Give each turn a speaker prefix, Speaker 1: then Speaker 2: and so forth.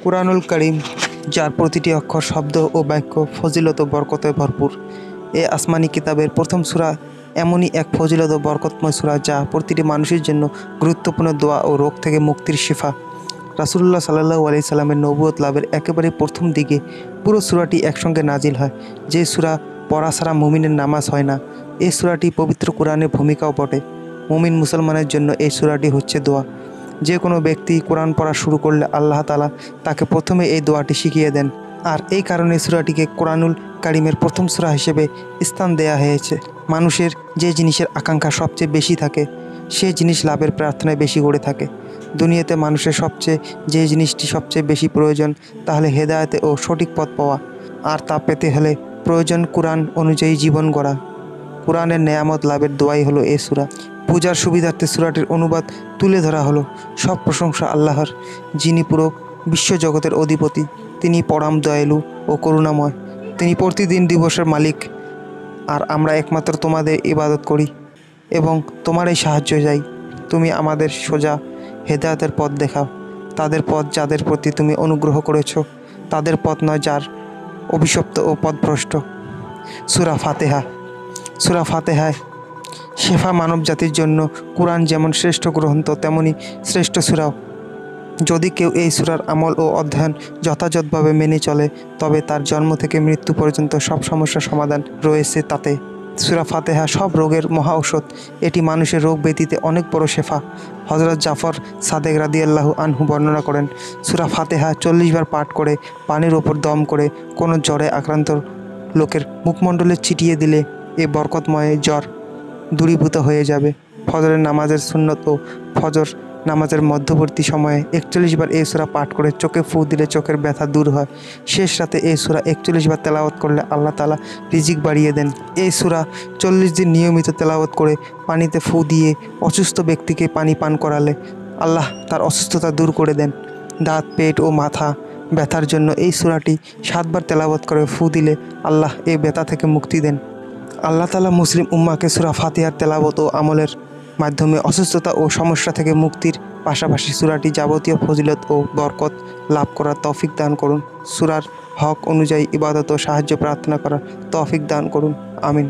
Speaker 1: কুরআনুল কারীম, যার প্রতিটি অক্ষর, শব্দ ও বাক্য ফজিলত ও বরকতে ভরপুর। এ আসমানি কিতাবের প্রথম সূরা এমনই এক ফজিলত ও বরকতময় সূরা, যা প্রতিটি মানুষের জন্য গুরুত্বপূর্ণ দোয়া ও রোগ থেকে মুক্তির শিফা। রাসূলুল্লাহ সাল্লাল্লাহু আলাইহি সাল্লামের নবুয়ত লাভের একেবারে প্রথম দিকে পুরো সূরাটি একসঙ্গে নাজিল হয়। যে সূরা পড়া ছাড়া মুমিনের নামাজ হয় না। এই সূরাটি পবিত্র কোরআনের ভূমিকাও বটে। মুমিন মুসলমানের জন্য এই সূরাটি হচ্ছে দোয়া। যে কোনো ব্যক্তি কোরআন পড়া শুরু করলে আল্লাহ তাআলা তাকে প্রথমে এই দোয়াটি শিখিয়ে দেন। আর এই কারণে সূরাটিকে কোরআনুল কারীমের প্রথম সূরা হিসেবে স্থান দেয়া হয়েছে। মানুষের যে জিনিসের আকাঙ্ক্ষা সবচেয়ে বেশি থাকে, সে জিনিস লাভের প্রার্থনায় বেশি গড়ে থাকে। দুনিয়াতে মানুষের যে জিনিসটি সবচেয়ে বেশি প্রয়োজন, তাহলে হেদায়েতে ও সঠিক পথ পাওয়া। আর তা পেতে হলে প্রয়োজন কোরআন অনুযায়ী জীবন গড়া। কোরআনের নেয়ামত লাভের দোয়াই হলো এ সূরা। পূজার সুবিধার্থে সূরাটির অনুবাদ তুলে ধরা হলো। সব প্রশংসা আল্লাহর, যিনি পুরো বিশ্বজগতের অধিপতি। তিনি পরম দয়ালু ও করুণাময়। তিনি প্রতিদিন দিবসের মালিক। আর আমরা একমাত্র তোমাদের ইবাদত করি এবং তোমারই সাহায্য চাই। তুমি আমাদের সোজা হেদায়েতের পথ দেখাও। তাদের পথ যাদের প্রতি তুমি অনুগ্রহ করেছ, তাদের পথ নয় যার অভিশপ্ত ও পথভ্রষ্ট। সূরা ফাতিহা। সূরা ফাতিহায় শেফা মানব জাতির জন্য। কুরআন যেমন শ্রেষ্ঠ গ্রন্থ, তেমনি শ্রেষ্ঠ সূরাও। যদি কেউ এই সূরার আমল ও অধ্যয়ন যথাযথভাবে মেনে চলে, তবে তার জন্ম থেকে মৃত্যু পর্যন্ত সব সমস্যার সমাধান রয়েছে তাতে। সূরা ফাতিহা সব রোগের মহা ঔষধ। এটি মানুষের রোগ ব্যতীতে অনেক বড় শেফা। হযরত জাফর সাদেক রাদিয়াল্লাহু আনহু বর্ণনা করেন, সূরা ফাতিহা 40 বার পাঠ করে পানির ওপর দম করে কোনো জ্বরে আক্রান্ত লোকের মুখমণ্ডলে ছিটিয়ে দিলে এ বরকতময় জ্বর দূরীভূত হয়ে যাবে। ফজরের নামাজের সুন্নত ও ফজর নামাজের মধ্যবর্তী সময়ে 41 বার এই সূরা পাঠ করে চোখে ফু দিলে চোখের ব্যথা দূর হয়। শেষ রাতে এই সূরা 41 বার তেলাওয়াত করলে আল্লাহ তাআলা রিজিক বাড়িয়ে দেন। এই সূরা 40 দিন নিয়মিত তেলাওয়াত করে পানিতে ফু দিয়ে অসুস্থ ব্যক্তিকে পানি পান করালে আল্লাহ তার অসুস্থতা দূর করে দেন। দাঁত, পেট ও মাথা ব্যথার জন্য এই সূরাটি 7 বার তেলাওয়াত করে ফু দিলে আল্লাহ এই ব্যথা থেকে মুক্তি দেন। আল্লাহ তাআলা মুসলিম উম্মাহকে সূরা ফাতিহার তেলাওয়াত ও আমলের মাধ্যমে অসুস্থতা ও সমস্যা থেকে মুক্তির পাশাপাশি সূরাটি যাবতীয় ফজিলত ও বরকত লাভ করার তৌফিক দান করুন। সূরার হক অনুযায়ী ইবাদত ও সাহায্য প্রার্থনা করার তৌফিক দান করুন। আমিন।